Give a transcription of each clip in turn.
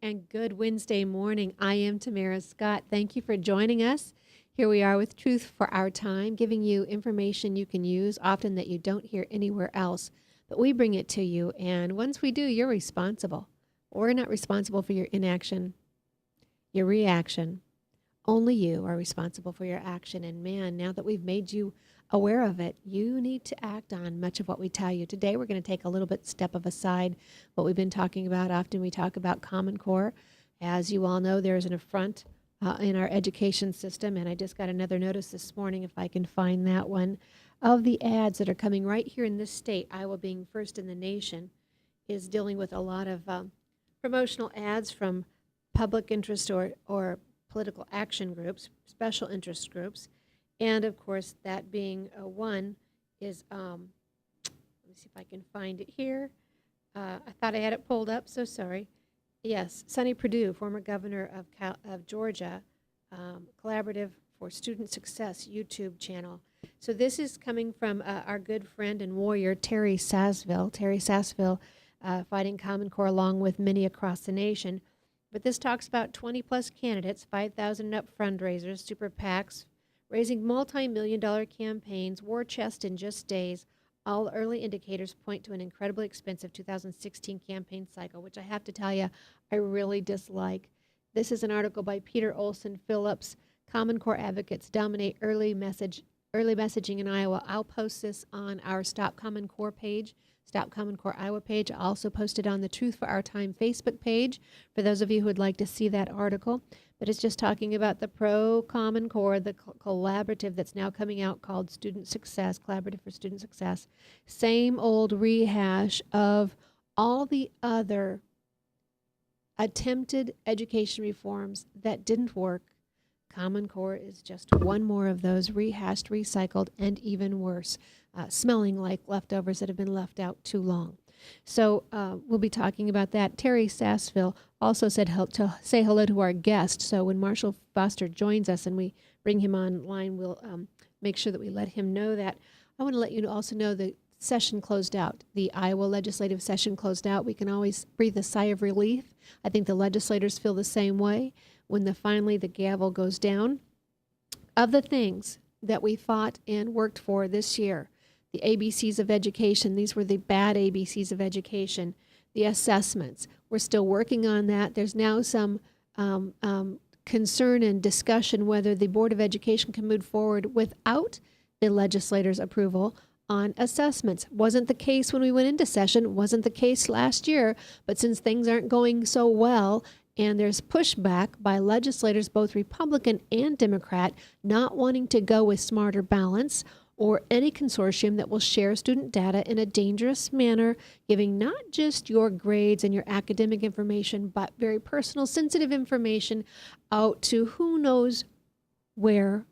and good Wednesday morning. I am Tamara Scott. Thank you for joining us. Here we are with Truth for Our Time, giving you information you can use, often that you don't hear anywhere else. But we bring it to you, and once we do, you're responsible. We're not responsible for your inaction, your reaction. Only you are responsible for your action. And man, now that we've made you aware of it, you need to act on much of what we tell you. Today, we're going to take a little bit step of aside what we've been talking about. Often we talk about Common Core. As you all know, there's an affront in our education system, and I just got another notice this morning, if I can find that one, of the ads that are coming right here in this state, Iowa being first in the nation, is dealing with a lot of promotional ads from public interest or political action groups, special interest groups. And of course, that being one is, let me see if I can find it here. I thought I had it pulled up, so sorry. Yes, Sonny Perdue, former governor of Georgia, Collaborative for Student Success YouTube channel. So this is coming from our good friend and warrior, Terry Sassville. Terry Sassville, fighting Common Core along with many across the nation. But this talks about 20-plus candidates, 5,000 and up fundraisers, super PACs, raising multi-million-dollar campaigns, war chest in just days. All early indicators point to an incredibly expensive 2016 campaign cycle, which I have to tell you, I really dislike. This is an article by Peter Olson Phillips. Common Core advocates dominate early messaging in Iowa. I'll post this on our Stop Common Core page, Stop Common Core Iowa page. I'll also post it on the Truth for Our Time Facebook page for those of you who would like to see that article. But it's just talking about the pro-Common Core, the collaborative that's now coming out called Student Success, Collaborative for Student Success. Same old rehash of all the other attempted education reforms that didn't work. Common Core is just one more of those rehashed, recycled, and even worse, smelling like leftovers that have been left out too long. So we'll be talking about that. Terry Sassville also said to say hello to our guest. So when Marshall Foster joins us and we bring him online, we'll make sure that we let him know that. I want to let you also know the session closed out. The Iowa legislative session closed out. We can always breathe a sigh of relief. I think the legislators feel the same way when finally the gavel goes down. Of the things that we fought and worked for this year, the ABCs of education, these were the bad ABCs of education, the assessments. We're still working on that. There's now some concern and discussion whether the Board of Education can move forward without the legislators' approval on assessments. Wasn't the case when we went into session, wasn't the case last year, but since things aren't going so well, and there's pushback by legislators, both Republican and Democrat, not wanting to go with Smarter Balance or any consortium that will share student data in a dangerous manner, giving not just your grades and your academic information, but very personal, sensitive information out to who knows where.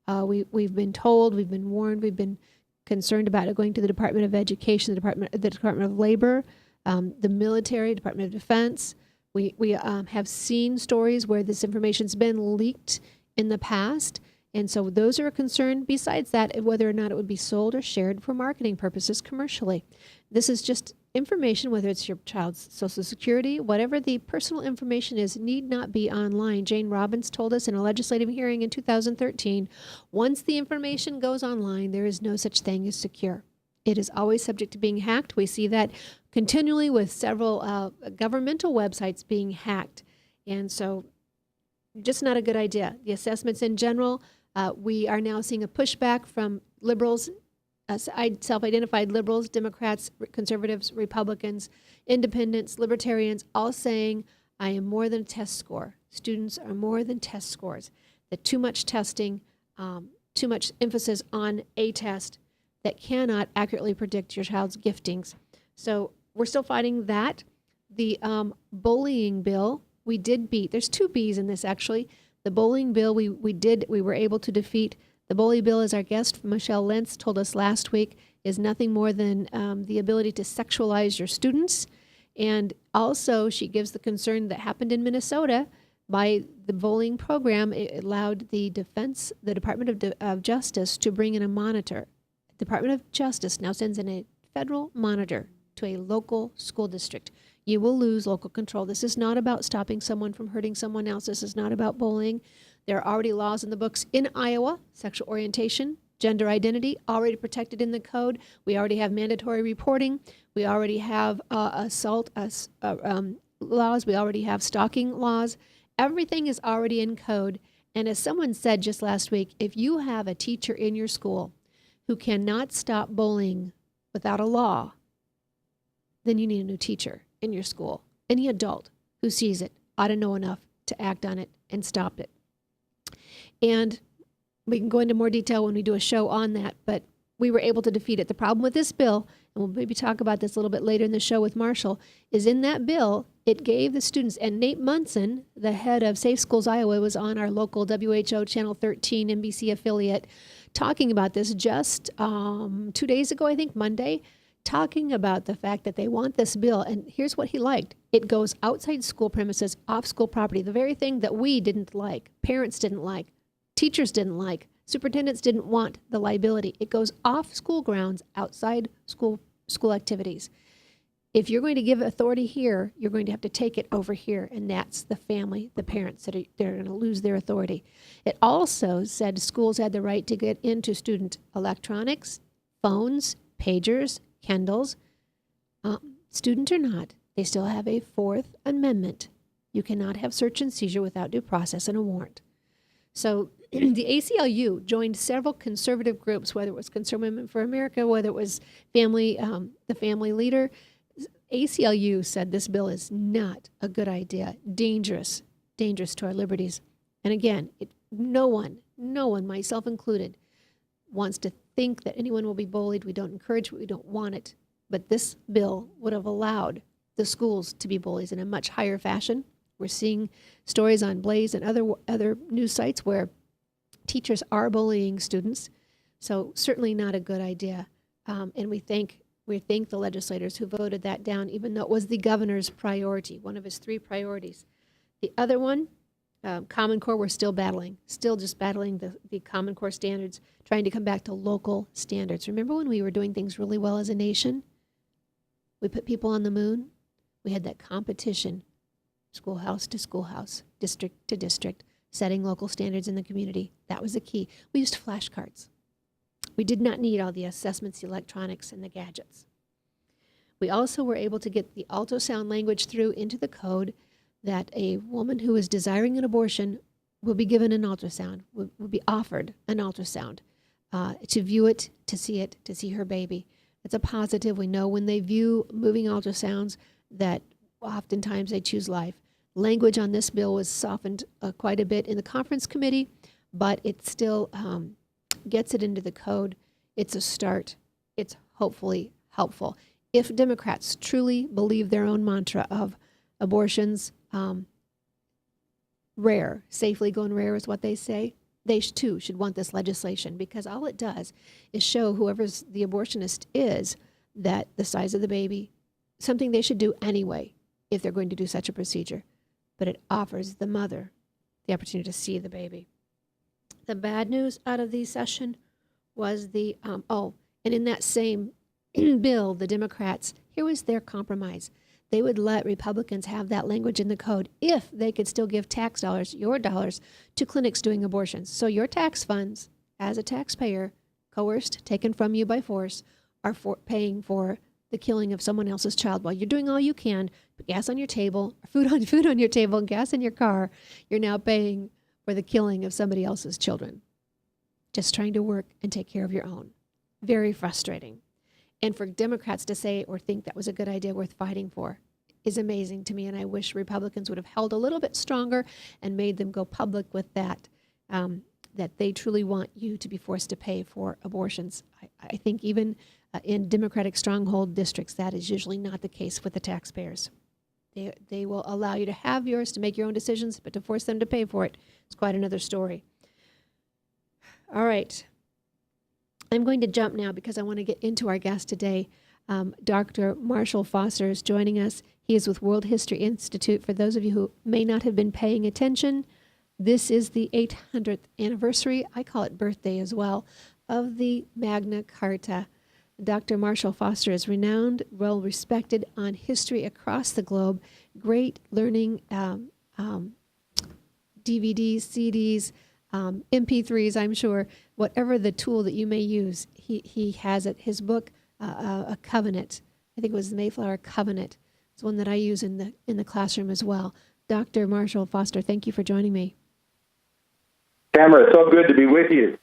We've been told, we've been warned, we've been concerned about it going to the Department of Education, the Department of Labor, the military, Department of Defense. We have seen stories where this information's been leaked in the past, and so those are a concern. Besides that, whether or not it would be sold or shared for marketing purposes commercially. This is just information, whether it's your child's Social Security, whatever the personal information is, need not be online. Jane Robbins told us in a legislative hearing in 2013, once the information goes online, there is no such thing as secure. It is always subject to being hacked. We see that continually with several governmental websites being hacked. And so just not a good idea. The assessments in general, we are now seeing a pushback from liberals, self-identified liberals, Democrats, conservatives, Republicans, independents, libertarians, all saying, I am more than a test score. Students are more than test scores. That too much testing, too much emphasis on a test that cannot accurately predict your child's giftings. So we're still fighting that. The bullying bill, we did beat. There's two B's in this, actually. The bullying bill, we were able to defeat. The bullying bill, as our guest, Michelle Lentz, told us last week, is nothing more than the ability to sexualize your students. And also, she gives the concern that happened in Minnesota by the bullying program. It allowed the Department of Justice to bring in a monitor. The Department of Justice now sends in a federal monitor to a local school district. You will lose local control. This is not about stopping someone from hurting someone else. This is not about bullying. There are already laws in the books in Iowa, sexual orientation, gender identity, already protected in the code. We already have mandatory reporting. We already have assault laws. We already have stalking laws. Everything is already in code. And as someone said just last week, if you have a teacher in your school who cannot stop bullying without a law, then you need a new teacher in your school. Any adult who sees it ought to know enough to act on it and stop it. And we can go into more detail when we do a show on that, but we were able to defeat it. The problem with this bill, and we'll maybe talk about this a little bit later in the show with Marshall, is in that bill, it gave the students, and Nate Munson, the head of Safe Schools Iowa, was on our local WHO Channel 13 NBC affiliate talking about this just 2 days ago, I think, Monday, talking about the fact that they want this bill. And here's what he liked. It goes outside school premises, off school property, the very thing that we didn't like, parents didn't like, teachers didn't like, superintendents didn't want the liability. It goes off school grounds, outside school activities. If you're going to give authority here, you're going to have to take it over here, and that's the family, the parents, that they're going to lose their authority. It also said schools had the right to get into student electronics, phones, pagers, Kindles. Student or not, they still have a Fourth Amendment. You cannot have search and seizure without due process and a warrant. So the ACLU joined several conservative groups, whether it was Concerned Women for America, whether it was the Family Leader. ACLU said this bill is not a good idea, dangerous to our liberties. And again, no one, myself included, wants to think that anyone will be bullied. We don't encourage it. We don't want it. But this bill would have allowed the schools to be bullies in a much higher fashion. We're seeing stories on Blaze and other news sites where teachers are bullying students. So certainly not a good idea. And we thank the legislators who voted that down, even though it was the governor's priority, one of his 3 priorities. The other one, Common Core, we're still just battling the Common Core standards, trying to come back to local standards. Remember when we were doing things really well as a nation? We put people on the moon. We had that competition, schoolhouse to schoolhouse, district to district, setting local standards in the community. That was the key. We used flashcards. We did not need all the assessments, the electronics, and the gadgets. We also were able to get the ultrasound language through into the code that a woman who is desiring an abortion will be given an ultrasound, will be offered an ultrasound to view it, to see her baby. It's a positive. We know when they view moving ultrasounds that oftentimes they choose life. Language on this bill was softened quite a bit in the conference committee, but it still gets it into the code. It's a start. It's hopefully helpful. If Democrats truly believe their own mantra of abortions, rare, safe, legal, and rare is what they say, they too should want this legislation, because all it does is show whoever's the abortionist is that the size of the baby, something they should do anyway if they're going to do such a procedure. But it offers the mother the opportunity to see the baby. The bad news out of the session was and in that same bill, the Democrats, here was their compromise. They would let Republicans have that language in the code if they could still give tax dollars, your dollars, to clinics doing abortions. So your tax funds, as a taxpayer, coerced, taken from you by force, are paying for the killing of someone else's child. While you're doing all you can, put gas on your table, food on your table, and gas in your car, you're now paying for the killing of somebody else's children. Just trying to work and take care of your own. Very frustrating. And for Democrats to say or think that was a good idea worth fighting for is amazing to me, and I wish Republicans would have held a little bit stronger and made them go public with that, that they truly want you to be forced to pay for abortions. I think even in Democratic stronghold districts, that is usually not the case with the taxpayers. They will allow you to have yours, to make your own decisions, but to force them to pay for it is quite another story. All right. I'm going to jump now because I want to get into our guest today. Dr. Marshall Foster is joining us. He is with World History Institute. For those of you who may not have been paying attention, this is the 800th anniversary, I call it birthday as well, of the Magna Carta. Dr. Marshall Foster is renowned, well-respected on history across the globe. Great learning DVDs, CDs, MP3s, I'm sure. Whatever the tool that you may use, he has it. His book, A Covenant, I think it was the Mayflower Covenant. It's one that I use in the classroom as well. Dr. Marshall Foster, thank you for joining me. Tamara, it's so good to be with you.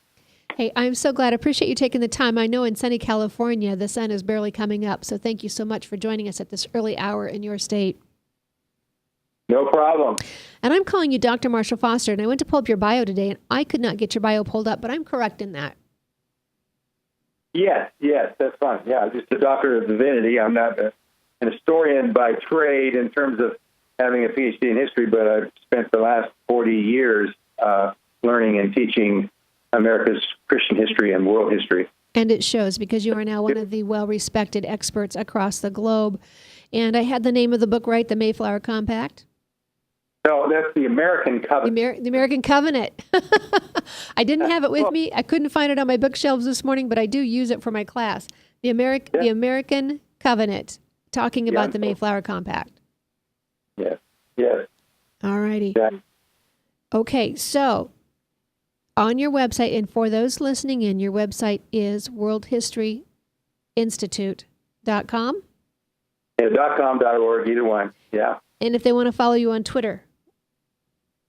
Hey, I'm so glad. I appreciate you taking the time. I know in sunny California, the sun is barely coming up, so thank you so much for joining us at this early hour in your state. No problem. And I'm calling you Dr. Marshall Foster, and I went to pull up your bio today, and I could not get your bio pulled up, but I'm correct in that. Yes, that's fine. Yeah, I'm just a doctor of divinity. I'm not an historian by trade in terms of having a PhD in history, but I've spent the last 40 years learning and teaching America's Christian history and world history. And it shows, because you are now one of the well-respected experts across the globe. And I had the name of the book right, The Mayflower Compact. No, that's the American Covenant. The American Covenant. I didn't have it with me. I couldn't find it on my bookshelves this morning, but I do use it for my class. The American Covenant, talking about the Mayflower Compact. Yes. All righty. Yeah. Okay, so on your website, and for those listening in, your website is worldhistoryinstitute.com? Yeah, .com.org, either one. Yeah. And if they want to follow you on Twitter,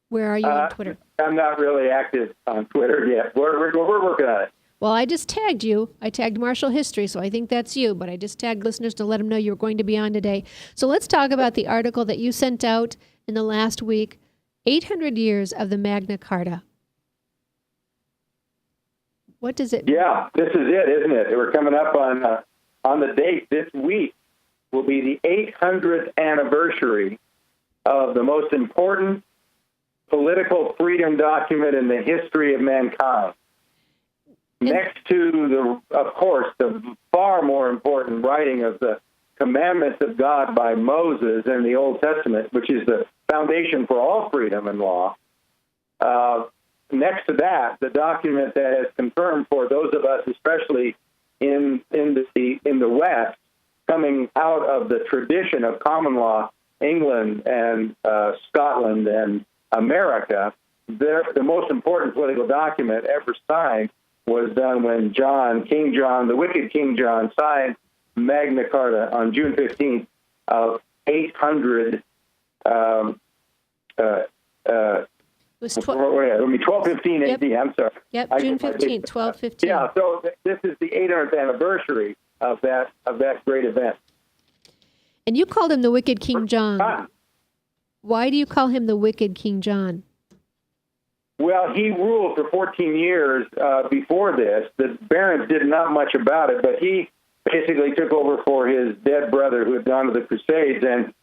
where are you on Twitter? I'm not really active on Twitter yet. We're working on it. Well, I just tagged you. I tagged Marshall History, so I think that's you. But I just tagged listeners to let them know you were going to be on today. So let's talk about the article that you sent out in the last week, 800 Years of the Magna Carta. What does it mean? Yeah, this is it, isn't it? We're coming up on the date. This week will be the 800th anniversary of the most important political freedom document in the history of mankind. Next to of course, the far more important writing of the commandments of God by Moses in the Old Testament, which is the foundation for all freedom and law. Next to that, the document that has confirmed for those of us, especially in the West, coming out of the tradition of common law, England and Scotland and America, the most important political document ever signed was done when King John, the wicked King John, signed Magna Carta on June 15th of 800. It was 1215 AD. I'm sorry. Yep, June 15th, 1215. Yeah, so this is the 800th anniversary of that great event. And you called him the wicked King John. Why do you call him the wicked King John? Well, he ruled for 14 years before this. The barons did not much about it, but he basically took over for his dead brother who had gone to the Crusades and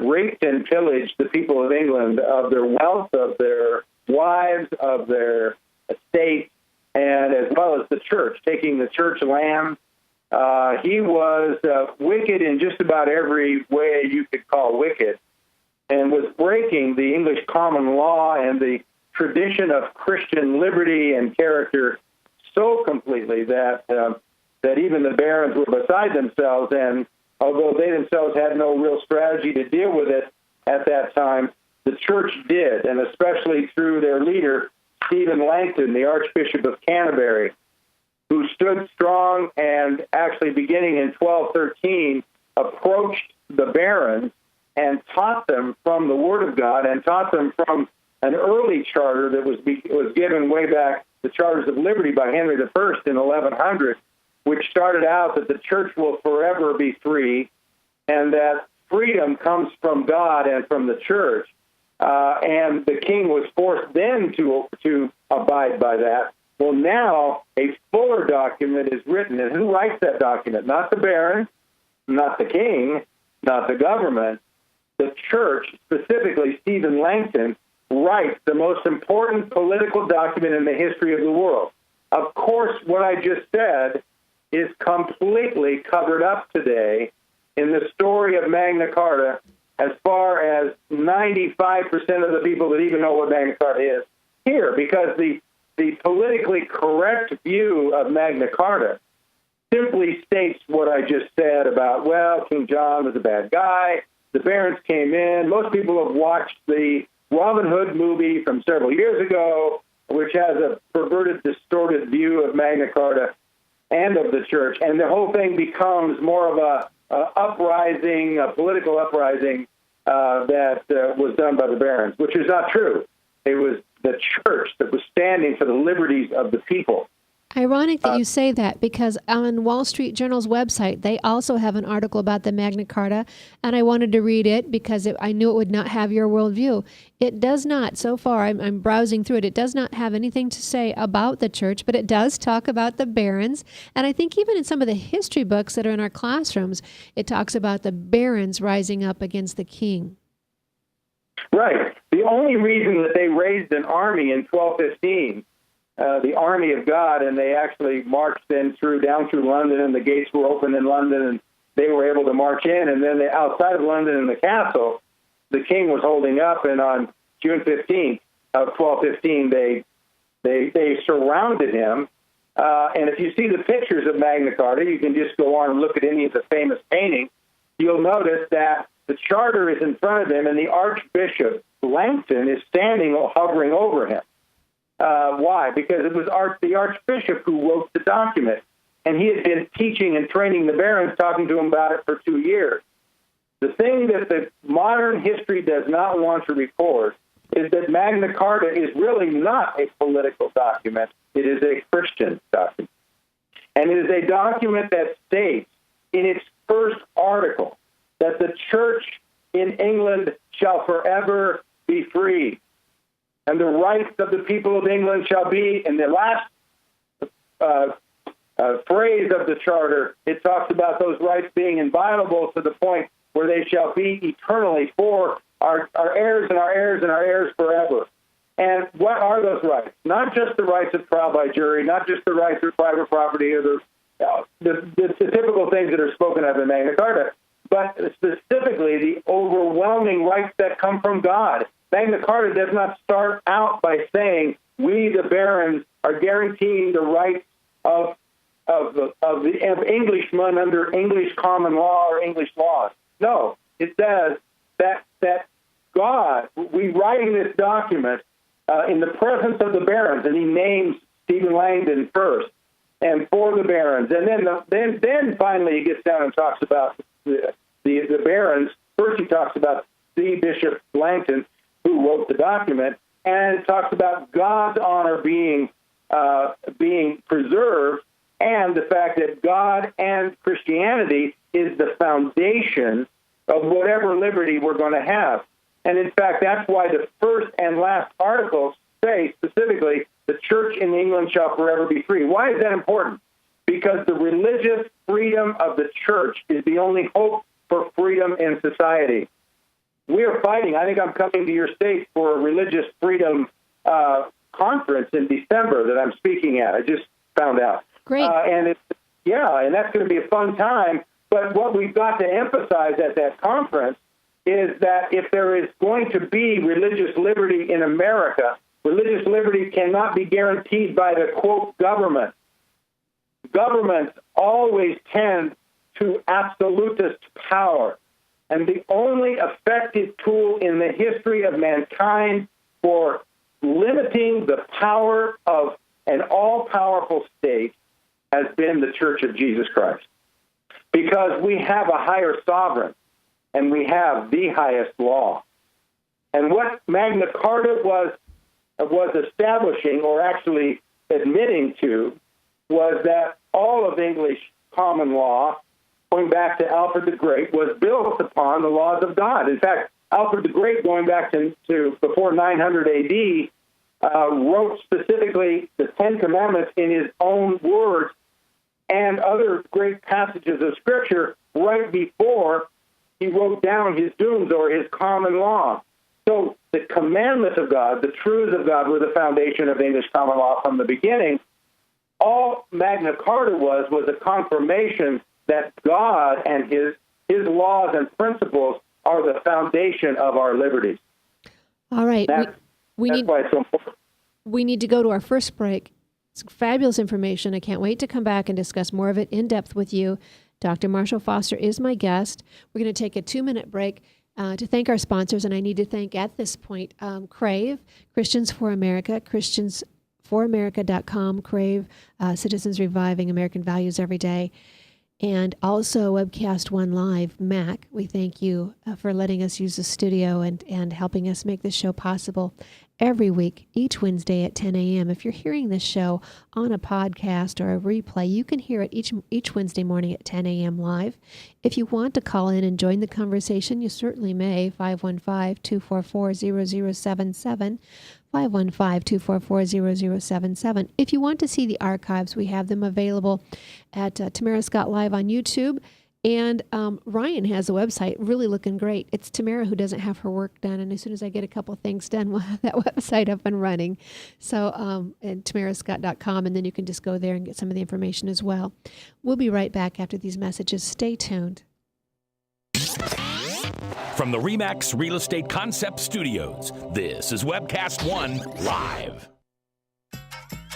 raped and pillaged the people of England of their wealth, of their wives, of their estate, and as well as the church, taking the church land. He was wicked in just about every way you could call wicked, and was breaking the English common law and the tradition of Christian liberty and character so completely that even the barons were beside themselves. And although they themselves had no real strategy to deal with it at that time, the church did, and especially through their leader, Stephen Langton, the Archbishop of Canterbury, who stood strong and actually beginning in 1213 approached the barons and taught them from the Word of God and taught them from an early charter that was given way back, the Charters of Liberty by Henry I in 1100, which started out that the church will forever be free and that freedom comes from God and from the church. And the king was forced then to abide by that. Well, now a fuller document is written. And who writes that document? Not the baron, not the king, not the government. The church, specifically Stephen Langton, writes the most important political document in the history of the world. Of course, what I just said is completely covered up today in the story of Magna Carta, as far as 95% of the people that even know what Magna Carta is here, because the politically correct view of Magna Carta simply states what I just said about, well, King John was a bad guy. The barons came in. Most people have watched the Robin Hood movie from several years ago, which has a perverted, distorted view of Magna Carta and of the church. And the whole thing becomes more of a uprising, a political uprising that was done by the barons, which is not true. It was the church that was standing for the liberties of the people. Ironic that you say that, because on Wall Street Journal's website, they also have an article about the Magna Carta, and I wanted to read it because I knew it would not have your worldview. It does not, so far, I'm browsing through it, it does not have anything to say about the church, but it does talk about the barons, and I think even in some of the history books that are in our classrooms, it talks about the barons rising up against the king. Right. The only reason that they raised an army in 1215, the army of God, and they actually marched down through London, and the gates were open in London, and they were able to march in. And then outside of London in the castle, the king was holding up, and on June 15th of 1215, they surrounded him. And if you see the pictures of Magna Carta, you can just go on and look at any of the famous paintings. You'll notice that the charter is in front of him, and the Archbishop Langton is standing, hovering over him. Why? Because it was the Archbishop who wrote the document, and he had been teaching and training the barons, talking to them about it for 2 years. The thing that the modern history does not want to record is that Magna Carta is really not a political document. It is a Christian document. And it is a document that states in its first article that the church in England shall forever be free, and the rights of the people of England shall be, in the last phrase of the charter, it talks about those rights being inviolable to the point where they shall be eternally for our heirs and our heirs and our heirs forever. And what are those rights? Not just the rights of trial by jury, not just the rights of private property or the typical things that are spoken of in Magna Carta, but specifically the overwhelming rights that come from God. Magna Carta does not start out by saying we, the barons, are guaranteeing the rights of Englishmen under English common law or English laws. No, it says that God, we writing this document in the presence of the barons, and he names Stephen Langdon first, and for the barons, and then finally he gets down and talks about the barons. First he talks about the Bishop Langton, who wrote the document, and it talks about God's honor being preserved, and the fact that God and Christianity is the foundation of whatever liberty we're going to have. And in fact, that's why the first and last articles say specifically, the church in England shall forever be free. Why is that important? Because the religious freedom of the church is the only hope for freedom in society. We are fighting. I think I'm coming to your state for a religious freedom conference in December that I'm speaking at. I just found out. Great. And that's going to be a fun time. But what we've got to emphasize at that conference is that if there is going to be religious liberty in America, religious liberty cannot be guaranteed by the, quote, government. Governments always tend to absolutist power. And the only effective tool in the history of mankind for limiting the power of an all-powerful state has been the Church of Jesus Christ. Because we have a higher sovereign, and we have the highest law. And what Magna Carta was establishing, or actually admitting to, was that all of English common law, going back to Alfred the Great, was built upon the laws of God. In fact, Alfred the Great, going back to before 900 A.D., wrote specifically the Ten Commandments in his own words and other great passages of Scripture right before he wrote down his dooms or his common law. So the commandments of God, the truths of God, were the foundation of English common law from the beginning. All Magna Carta was a confirmation that God and his laws and principles are the foundation of our liberties. All right. That's why it's so important. We need to go to our first break. It's fabulous information. I can't wait to come back and discuss more of it in depth with you. Dr. Marshall Foster is my guest. We're going to take a 2-minute break to thank our sponsors, and I need to thank at this point Crave, Christians for America, ChristiansForAmerica.com, Crave, Citizens Reviving American Values Every Day, and also Webcast One Live, Mac. We thank you for letting us use the studio and helping us make this show possible every week, each Wednesday at 10 a.m. If you're hearing this show on a podcast or a replay, you can hear it each Wednesday morning at 10 a.m. live. If you want to call in and join the conversation, you certainly may. 515-244-0077. 515-244-0077. If you want to see the archives, we have them available at Tamara Scott Live on YouTube. And Ryan has a website really looking great. It's Tamara who doesn't have her work done. And as soon as I get a couple things done, we'll have that website up and running. So, and tamarascott.com, and then you can just go there and get some of the information as well. We'll be right back after these messages. Stay tuned. From the RE/MAX Real Estate Concept Studios, this is Webcast One Live.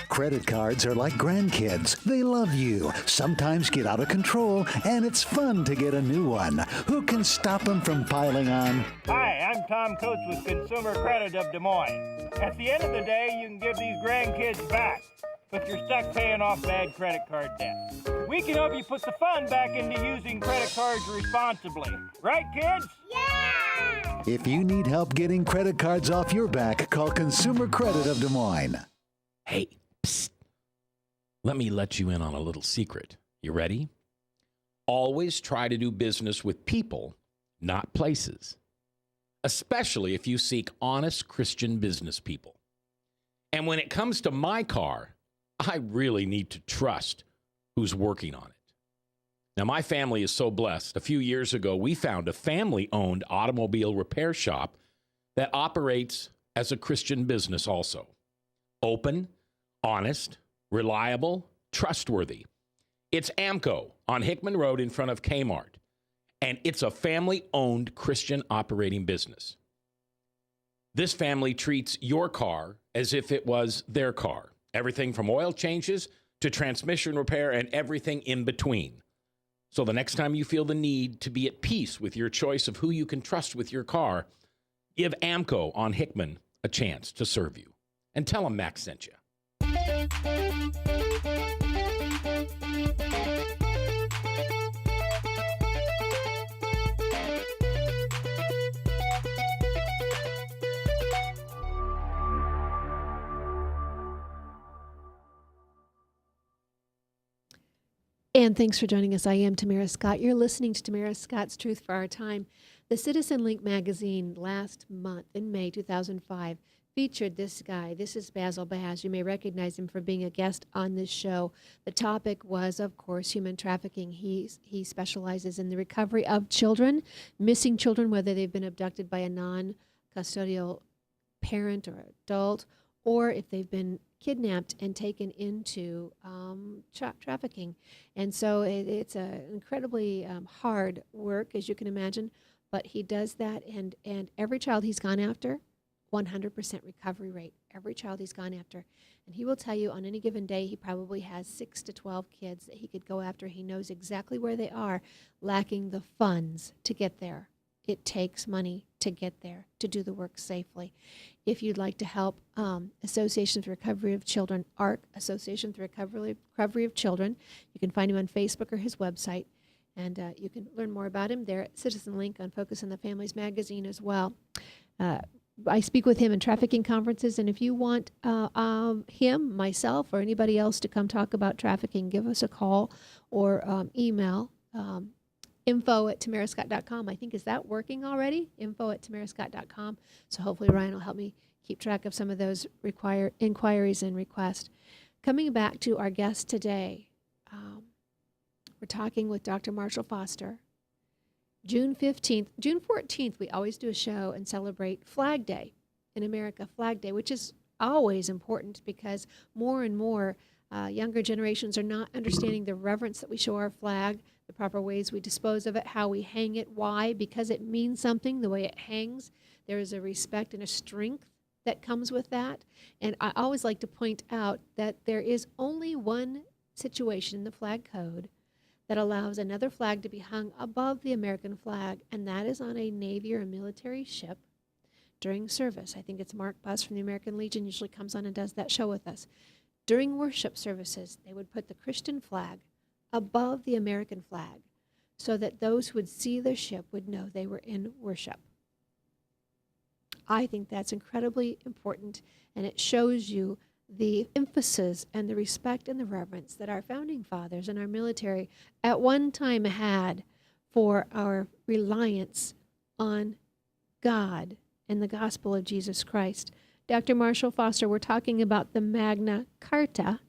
Credit cards are like grandkids. They love you, sometimes get out of control, and it's fun to get a new one. Who can stop them from piling on? Hi, I'm Tom Coates with Consumer Credit of Des Moines. At the end of the day, you can give these grandkids back, but you're stuck paying off bad credit card debt. We can help you put the fun back into using credit cards responsibly. Right, kids? Yeah! If you need help getting credit cards off your back, call Consumer Credit of Des Moines. Hey, psst. Let me let you in on a little secret. You ready? Always try to do business with people, not places. Especially if you seek honest Christian business people. And when it comes to my car, I really need to trust who's working on it. Now, my family is so blessed. A few years ago, we found a family-owned automobile repair shop that operates as a Christian business also. Open, honest, reliable, trustworthy. It's AMCO on Hickman Road in front of Kmart, and it's a family-owned Christian operating business. This family treats your car as if it was their car. Everything from oil changes to transmission repair and everything in between. So the next time you feel the need to be at peace with your choice of who you can trust with your car, give AMCO on Hickman a chance to serve you. And tell them Max sent you. And thanks for joining us. I am Tamara Scott. You're listening to Tamara Scott's Truth for Our Time. The Citizen Link magazine last month in May 2005 featured this guy. This is Basil Baz. You may recognize him for being a guest on this show. The topic was, of course, human trafficking. He specializes in the recovery of children, missing children, whether they've been abducted by a non-custodial parent or adult, or if they've been kidnapped and taken into trafficking. And so it's a incredibly hard work, as you can imagine, but he does that, and every child he's gone after, 100% recovery rate, every child he's gone after. And he will tell you on any given day he probably has 6 to 12 kids that he could go after. He knows exactly where they are, lacking the funds to get there. It takes money to get there, to do the work safely. If you'd like to help Association for Recovery of Children, ARC, Association for Recovery of Children, you can find him on Facebook or his website, and you can learn more about him there at Citizen Link on Focus on the Families magazine as well. I speak with him in trafficking conferences, and if you want him, myself, or anybody else to come talk about trafficking, give us a call or email info@tamarascott.com. I think, is that working already? info@tamarascott.com. So hopefully Ryan will help me keep track of some of those inquiries and requests. Coming back to our guest today, we're talking with Dr. Marshall Foster. June 14th, we always do a show and celebrate Flag Day in America, Flag Day, which is always important because more and more younger generations are not understanding the reverence that we show our flag, the proper ways we dispose of it, how we hang it. Why? Because it means something, the way it hangs. There is a respect and a strength that comes with that. And I always like to point out that there is only one situation in the flag code that allows another flag to be hung above the American flag, and that is on a Navy or a military ship during service. I think it's Mark Buss from the American Legion usually comes on and does that show with us. During worship services, they would put the Christian flag above the American flag so that those who would see their ship would know they were in worship. I think that's incredibly important, and it shows you the emphasis and the respect and the reverence that our founding fathers and our military at one time had for our reliance on God and the gospel of Jesus Christ. Dr. Marshall Foster, we're talking about the Magna Carta,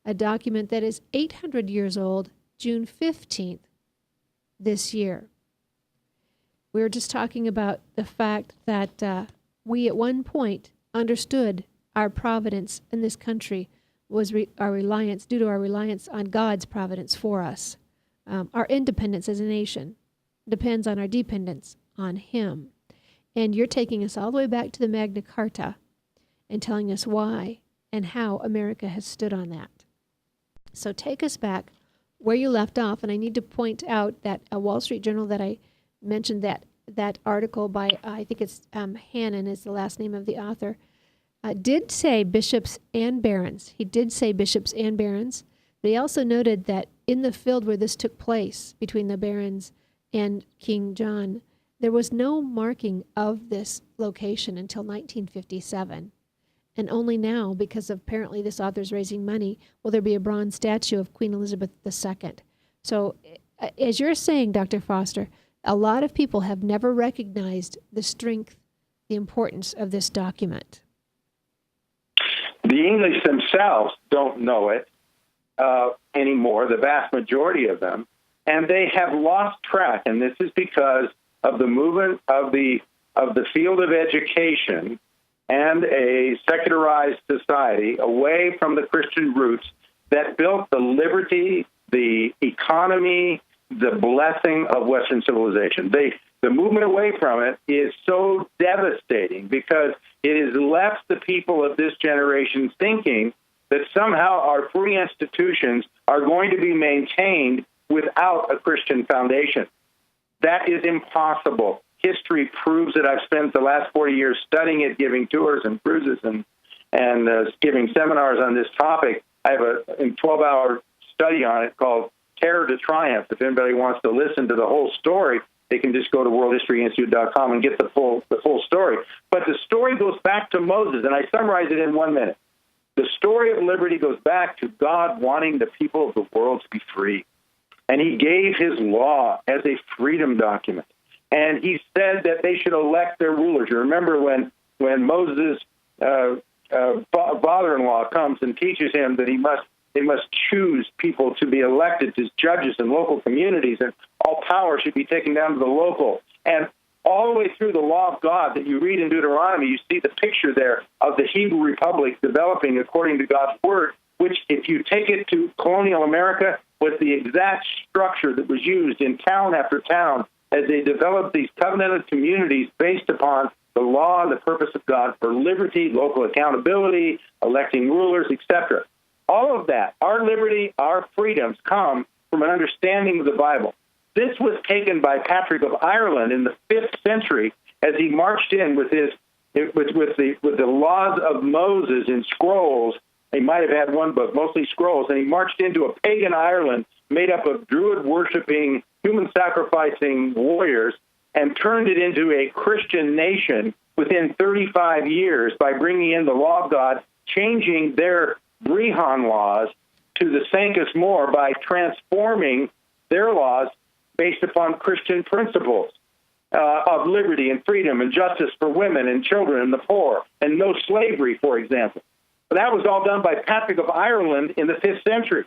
a document that is 800 years old, June 15th this year. We were just talking about the fact that we at one point understood our providence in this country was our reliance, due to our reliance on God's providence for us. Our independence as a nation depends on our dependence on Him. And you're taking us all the way back to the Magna Carta and telling us why and how America has stood on that. So take us back where you left off, and I need to point out that a Wall Street Journal that I mentioned, that article by, I think it's Hannon is the last name of the author, did say bishops and barons. He did say bishops and barons, but he also noted that in the field where this took place between the barons and King John, there was no marking of this location until 1957. And only now, because of apparently this author's raising money, will there be a bronze statue of Queen Elizabeth II. So as you're saying, Dr. Foster, a lot of people have never recognized the strength, the importance of this document. The English themselves don't know it anymore, the vast majority of them, and they have lost track. And this is because of the movement of the field of education and a secularized society away from the Christian roots that built the liberty, the economy, the blessing of Western civilization. The movement away from it is so devastating because it has left the people of this generation thinking that somehow our free institutions are going to be maintained without a Christian foundation. That is impossible. History proves it. I've spent the last 40 years studying it, giving tours and cruises and giving seminars on this topic. I have a 12-hour study on it called Terror to Triumph. If anybody wants to listen to the whole story, they can just go to worldhistoryinstitute.com and get the full story. But the story goes back to Moses, and I summarize it in 1 minute. The story of liberty goes back to God wanting the people of the world to be free. And he gave his law as a freedom document. And he said that they should elect their rulers. You remember when Moses' father-in-law comes and teaches him that they must choose people to be elected as judges in local communities, and all power should be taken down to the local. And all the way through the law of God that you read in Deuteronomy, you see the picture there of the Hebrew Republic developing according to God's word, which, if you take it to colonial America, was the exact structure that was used in town after town as they developed these covenanted communities based upon the law and the purpose of God for liberty, local accountability, electing rulers, etc. All of that, our liberty, our freedoms, come from an understanding of the Bible. This was taken by Patrick of Ireland in the 5th century as he marched in with the laws of Moses in scrolls. He might have had one book, mostly scrolls, and he marched into a pagan Ireland made up of Druid-worshiping, human-sacrificing warriors and turned it into a Christian nation within 35 years by bringing in the law of God, changing their Brehon laws to the Sanctus More by transforming their laws based upon Christian principles of liberty and freedom and justice for women and children and the poor, and no slavery, for example. But that was all done by Patrick of Ireland in the 5th century.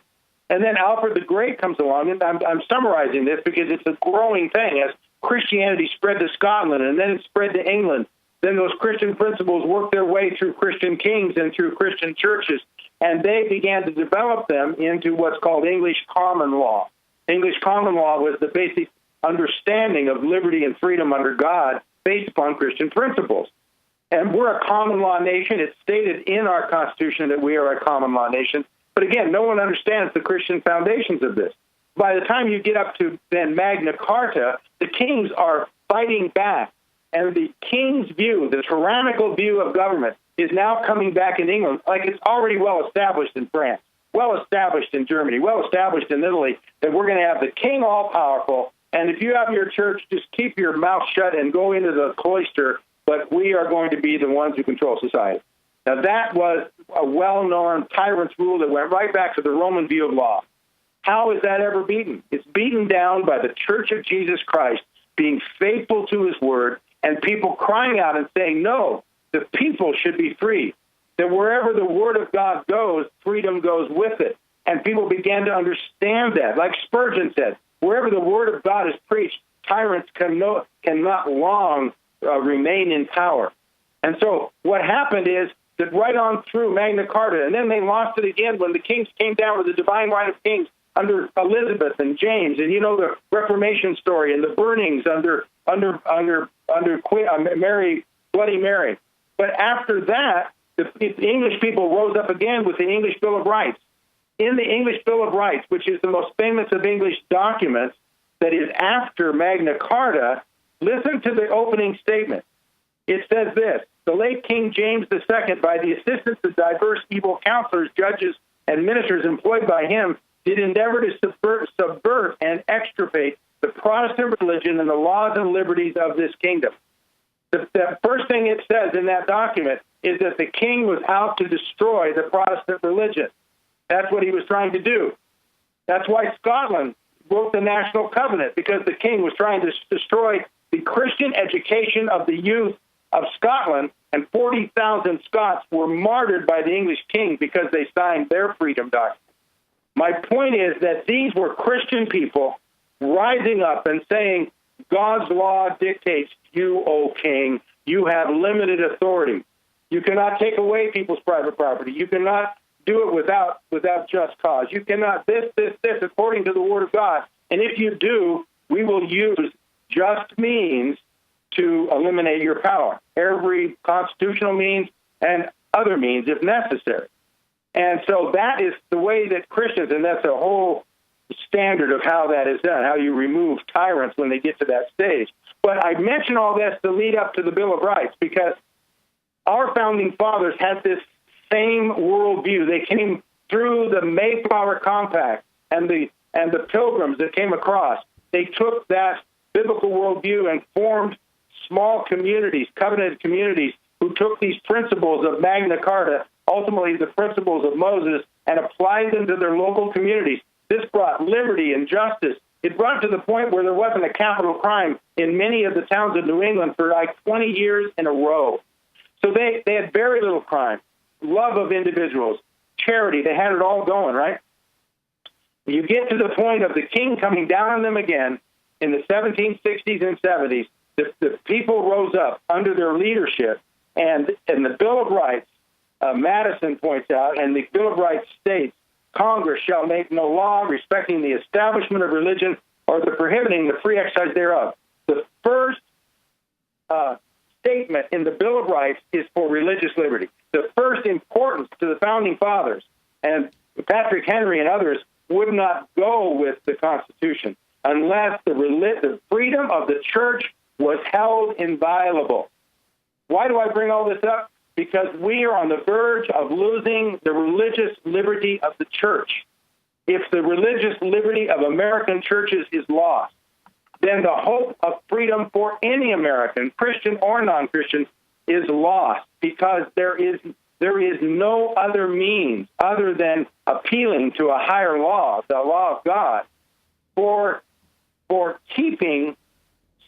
And then Alfred the Great comes along, and I'm summarizing this because it's a growing thing. As Christianity spread to Scotland and then it spread to England, then those Christian principles worked their way through Christian kings and through Christian churches, and they began to develop them into what's called English common law. English common law was the basic understanding of liberty and freedom under God based upon Christian principles. And we're a common law nation. It's stated in our Constitution that we are a common law nation. But again, no one understands the Christian foundations of this. By the time you get up to then Magna Carta, the kings are fighting back. And the king's view, the tyrannical view of government, is now coming back in England like it's already well established in France, well established in Germany, well established in Italy, that we're going to have the king all-powerful. And if you have your church, just keep your mouth shut and go into the cloister, but we are going to be the ones who control society. Now, that was a well-known tyrant's rule that went right back to the Roman view of law. How is that ever beaten? It's beaten down by the Church of Jesus Christ being faithful to his word and people crying out and saying, no, the people should be free. That wherever the word of God goes, freedom goes with it. And people began to understand that. Like Spurgeon said, wherever the word of God is preached, tyrants cannot long remain in power. And so what happened is that right on through Magna Carta, and then they lost it again when the kings came down with the divine right of kings under Elizabeth and James, and you know the Reformation story and the burnings under Queen Mary, Bloody Mary. But after that, the English people rose up again with the English Bill of Rights. In the English Bill of Rights, which is the most famous of English documents that is after Magna Carta, listen to the opening statement. It says this: the late King James II, by the assistance of diverse evil counselors, judges, and ministers employed by him, did endeavor to subvert and extirpate the Protestant religion and the laws and liberties of this kingdom. The first thing it says in that document is that the king was out to destroy the Protestant religion. That's what he was trying to do. That's why Scotland wrote the National Covenant, because the king was trying to destroy the Christian education of the youth of Scotland, and 40,000 Scots were martyred by the English king because they signed their freedom document. My point is that these were Christian people rising up and saying, God's law dictates you, O king. You have limited authority. You cannot take away people's private property. You cannot do it without just cause. You cannot this, according to the word of God. And if you do, we will use just means to eliminate your power. Every constitutional means and other means if necessary. And so that is the way that Christians, and that's a whole standard of how that is done, how you remove tyrants when they get to that stage. But I mention all this to lead up to the Bill of Rights, because our founding fathers had this same worldview. They came through the Mayflower Compact and the Pilgrims that came across. They took that biblical worldview and formed small communities, covenanted communities, who took these principles of Magna Carta, ultimately the principles of Moses, and applied them to their local communities. This brought liberty and justice. It brought to the point where there wasn't a capital crime in many of the towns of New England for like 20 years in a row. So they had very little crime, love of individuals, charity. They had it all going, right? You get to the point of the king coming down on them again in the 1760s and 70s. The people rose up under their leadership, and the Bill of Rights, Madison points out, and the Bill of Rights states, Congress shall make no law respecting the establishment of religion or the prohibiting the free exercise thereof. The first statement in the Bill of Rights is for religious liberty. The first importance to the Founding Fathers, and Patrick Henry and others would not go with the Constitution unless the freedom of the church was held inviolable. Why do I bring all this up? Because we are on the verge of losing the religious liberty of the church. If the religious liberty of American churches is lost, then the hope of freedom for any American, Christian or non-Christian, is lost, because there is no other means other than appealing to a higher law, the law of God, for keeping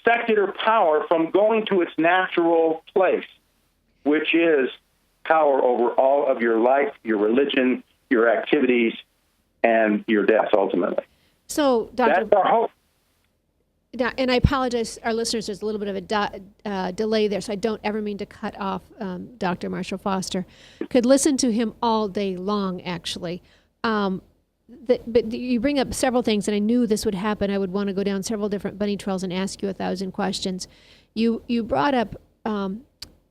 secular power from going to its natural place, which is power over all of your life, your religion, your activities, and your deaths, ultimately. So, Dr. That's our hope. Now, and I apologize, our listeners, there's a little bit of a delay there, so I don't ever mean to cut off Dr. Marshall Foster. Could listen to him all day long, actually. But you bring up several things, and I knew this would happen. I would want to go down several different bunny trails and ask you 1,000 questions. You brought up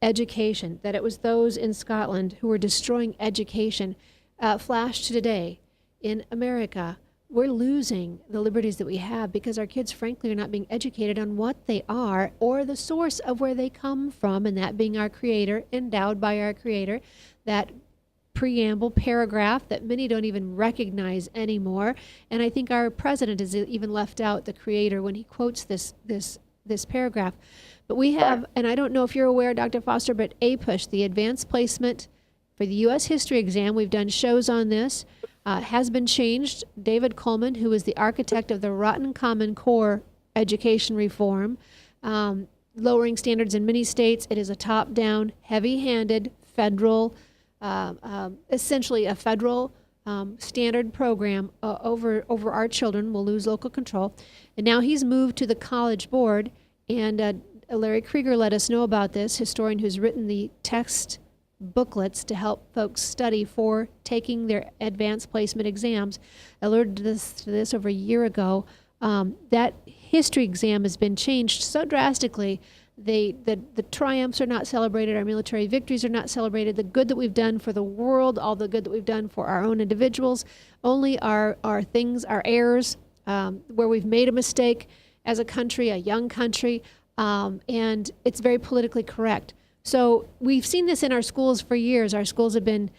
education, that it was those in Scotland who were destroying education, flash to today. In America, we're losing the liberties that we have because our kids, frankly, are not being educated on what they are or the source of where they come from, and that being our Creator, endowed by our Creator, that preamble paragraph that many don't even recognize anymore. And I think our president has even left out the Creator when he quotes this paragraph. But we have, and I don't know if you're aware, Dr. Foster, but APUSH, the advanced placement for the U.S. history exam, we've done shows on this, has been changed. David Coleman, who is the architect of the Rotten Common Core education reform, lowering standards in many states. It is a top-down, heavy-handed, federal, essentially a federal standard program over our children. We'll lose local control. And now he's moved to the College Board, and Larry Krieger let us know about this, historian who's written the text booklets to help folks study for taking their advanced placement exams. I learned this over a year ago. That history exam has been changed so drastically. The triumphs are not celebrated, our military victories are not celebrated, the good that we've done for the world, all the good that we've done for our own individuals, only our things, our errors, where we've made a mistake as a country, a young country, and it's very politically correct. So we've seen this in our schools for years. Our schools have been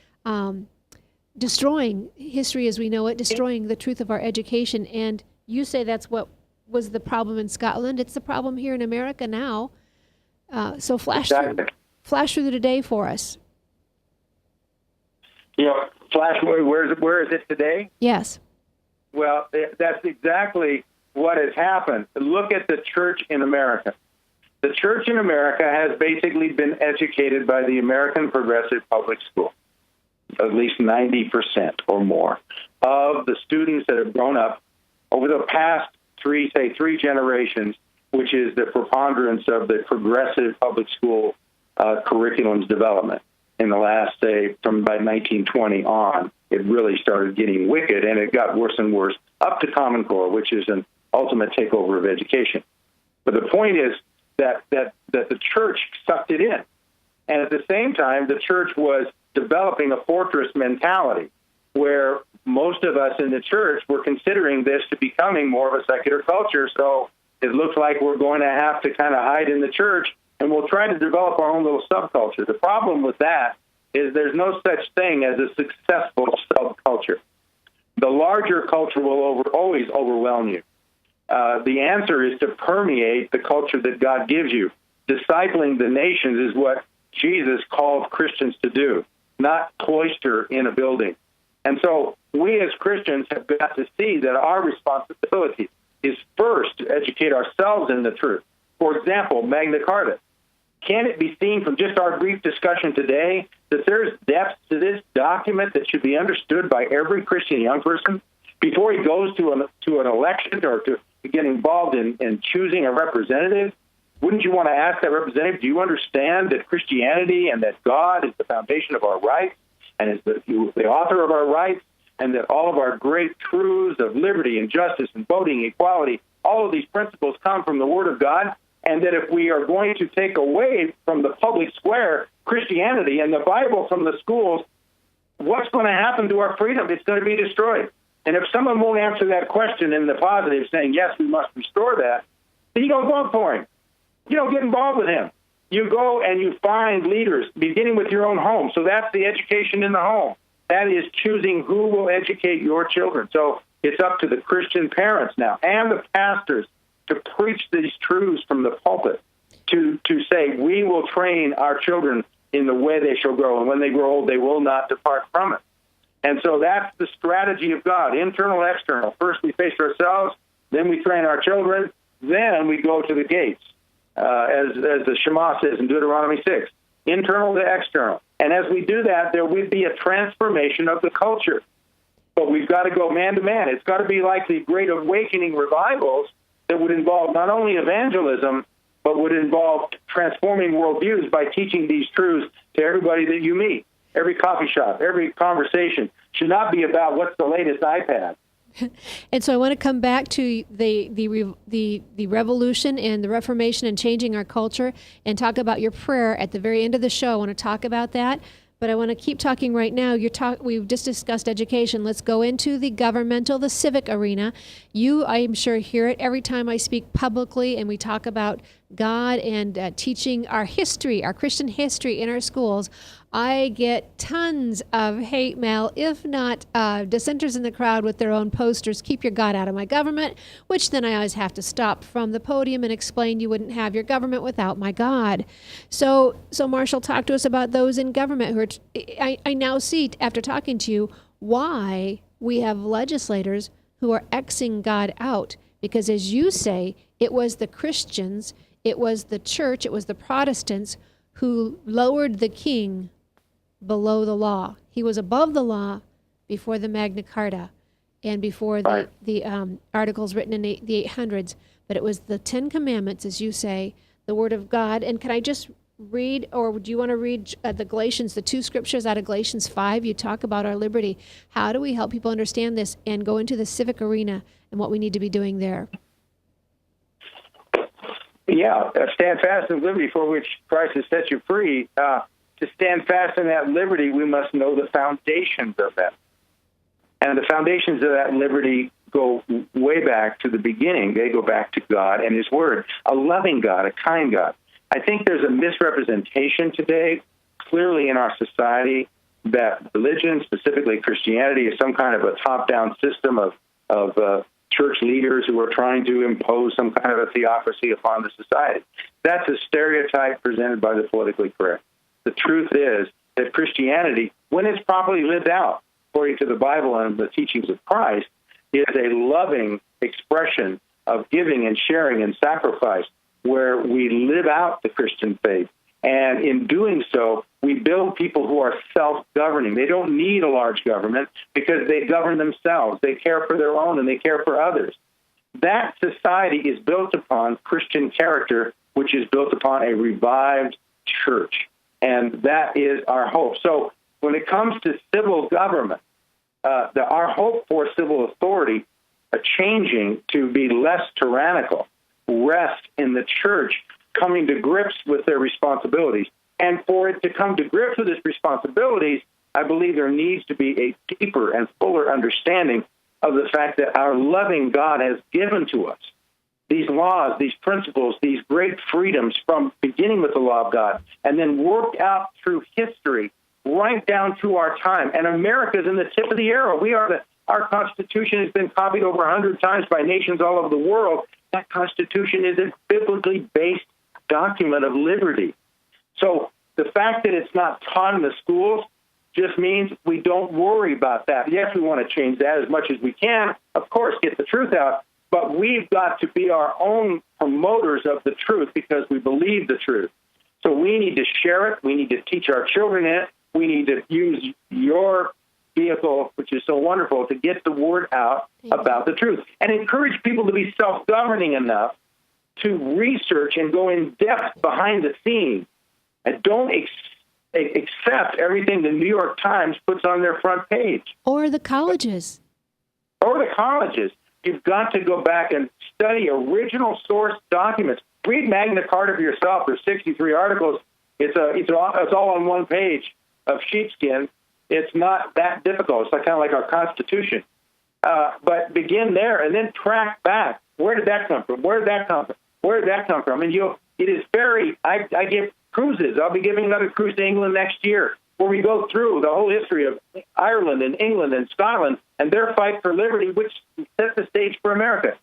destroying history as we know it, destroying the truth of our education. And you say that's what was the problem in Scotland. It's the problem here in America now. So flash through the day for us. Flash, where is it today? Yes. Well, that's exactly what has happened. Look at the church in America. The church in America has basically been educated by the American Progressive Public School. At least 90% or more of the students that have grown up over the past three generations, which is the preponderance of the progressive public school curriculum's development in the last, from about 1920 on, it really started getting wicked, and it got worse and worse up to Common Core, which is an ultimate takeover of education. But the point is that the church sucked it in. And at the same time, the church was developing a fortress mentality where most of us in the church were considering this to becoming more of a secular culture. So it looks like we're going to have to kind of hide in the church, and we'll try to develop our own little subculture. The problem with that is there's no such thing as a successful subculture. The larger culture will always overwhelm you. The answer is to permeate the culture that God gives you. Discipling the nations is what Jesus called Christians to do, not cloister in a building. And so we as Christians have got to see that our responsibility is first to educate ourselves in the truth. For example, Magna Carta. Can it be seen from just our brief discussion today that there's depth to this document that should be understood by every Christian young person before he goes to an election or to get involved in choosing a representative? Wouldn't you want to ask that representative, do you understand that Christianity and that God is the foundation of our rights and is the author of our rights, and that all of our great truths of liberty and justice and voting equality, all of these principles come from the Word of God, and that if we are going to take away from the public square Christianity and the Bible from the schools, what's going to happen to our freedom? It's going to be destroyed. And if someone won't answer that question in the positive, saying, yes, we must restore that, then you don't vote for him. You don't get involved with him. You go and you find leaders, beginning with your own home. So that's the education in the home. That is choosing who will educate your children. So it's up to the Christian parents now and the pastors to preach these truths from the pulpit, to say, we will train our children in the way they shall grow, and when they grow old, they will not depart from it. And so that's the strategy of God, internal, external. First we face ourselves, then we train our children, then we go to the gates, as the Shema says in Deuteronomy 6, internal to external. And as we do that, there will be a transformation of the culture. But we've got to go man to man. It's got to be like the Great Awakening revivals that would involve not only evangelism, but would involve transforming worldviews by teaching these truths to everybody that you meet. Every coffee shop, every conversation should not be about what's the latest iPad. And so I want to come back to the revolution and the Reformation and changing our culture and talk about your prayer at the very end of the show. I want to talk about that. But I want to keep talking right now. We've just discussed education. Let's go into the governmental, the civic arena. You, I'm sure, hear it every time I speak publicly and we talk about God and teaching our history, our Christian history in our schools. I get tons of hate mail, if not dissenters in the crowd with their own posters, keep your God out of my government, which then I always have to stop from the podium and explain you wouldn't have your government without my God. So Marshall, talk to us about those in government who are, I now see, after talking to you, why we have legislators who are Xing God out. Because as you say, it was the Christians, it was the church, it was the Protestants who lowered the king below the law. He was above the law before the Magna Carta and before the articles written in the 800s. But it was the 10 Commandments, as you say, the Word of God. And can I just read, or do you want to read the Galatians, the 2 scriptures out of Galatians 5? You talk about our liberty. How do we help people understand this and go into the civic arena and what we need to be doing there? Yeah, stand fast in liberty for which Christ has set you free. To stand fast in that liberty, we must know the foundations of that. And the foundations of that liberty go way back to the beginning. They go back to God and His Word, a loving God, a kind God. I think there's a misrepresentation today, clearly in our society, that religion, specifically Christianity, is some kind of a top-down system of church leaders who are trying to impose some kind of a theocracy upon the society. That's a stereotype presented by the politically correct. The truth is that Christianity, when it's properly lived out, according to the Bible and the teachings of Christ, is a loving expression of giving and sharing and sacrifice, where we live out the Christian faith. And in doing so, we build people who are self-governing. They don't need a large government because they govern themselves. They care for their own and they care for others. That society is built upon Christian character, which is built upon a revived church. And that is our hope. So when it comes to civil government, our hope for civil authority changing to be less tyrannical rests in the church coming to grips with their responsibilities. And for it to come to grips with its responsibilities, I believe there needs to be a deeper and fuller understanding of the fact that our loving God has given to us these laws, these principles, these great freedoms from beginning with the law of God, and then worked out through history right down to our time. And America's in the tip of the arrow. Our Constitution has been copied over 100 times by nations all over the world. That Constitution is a biblically based document of liberty. So the fact that it's not taught in the schools just means we don't worry about that. Yes, we want to change that as much as we can, of course, get the truth out, but we've got to be our own promoters of the truth because we believe the truth. So we need to share it. We need to teach our children it. We need to use your vehicle, which is so wonderful, to get the word out about the truth and encourage people to be self-governing enough to research and go in depth behind the scenes and don't accept everything the New York Times puts on their front page. Or the colleges. You've got to go back and study original source documents. Read Magna Carta for yourself. There's 63 articles. It's all on one page of sheepskin. It's not that difficult. It's kind of like our Constitution. But begin there and then track back. Where did that come from? Where did that come from? Where did that come from? And it is very, I give cruises. I'll be giving another cruise to England next year where we go through the whole history of Ireland and England and Scotland and their fight for liberty, which sets the stage for America.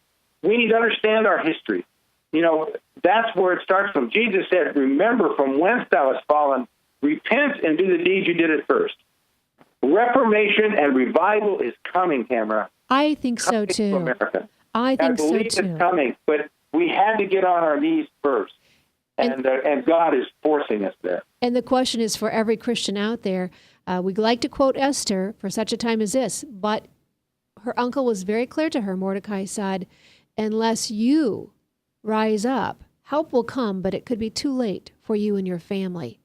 We need to understand our history. That's where it starts from. Jesus said, remember from whence thou hast fallen, repent and do the deeds you did at first. Reformation and revival is coming, Tamara. I think so, too. America. I believe it's coming, but we had to get on our knees first. And God is forcing us there. And the question is for every Christian out there, we like to quote Esther for such a time as this, but her uncle was very clear to her. Mordecai said, unless you rise up, help will come, but it could be too late for you and your family.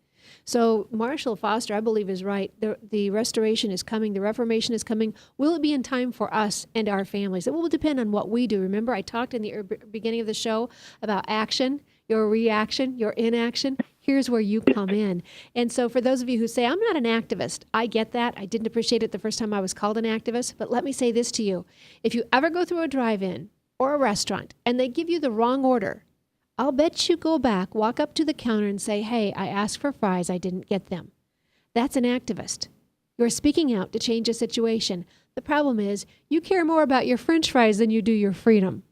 So Marshall Foster, I believe, is right. The restoration is coming. The Reformation is coming. Will it be in time for us and our families? It will depend on what we do. Remember, I talked in the beginning of the show about action, your reaction, your inaction. Here's where you come in. And so for those of you who say, I'm not an activist, I get that. I didn't appreciate it the first time I was called an activist. But let me say this to you. If you ever go through a drive-in or a restaurant and they give you the wrong order, I'll bet you go back, walk up to the counter and say, hey, I asked for fries, I didn't get them. That's an activist. You're speaking out to change a situation. The problem is you care more about your French fries than you do your freedom.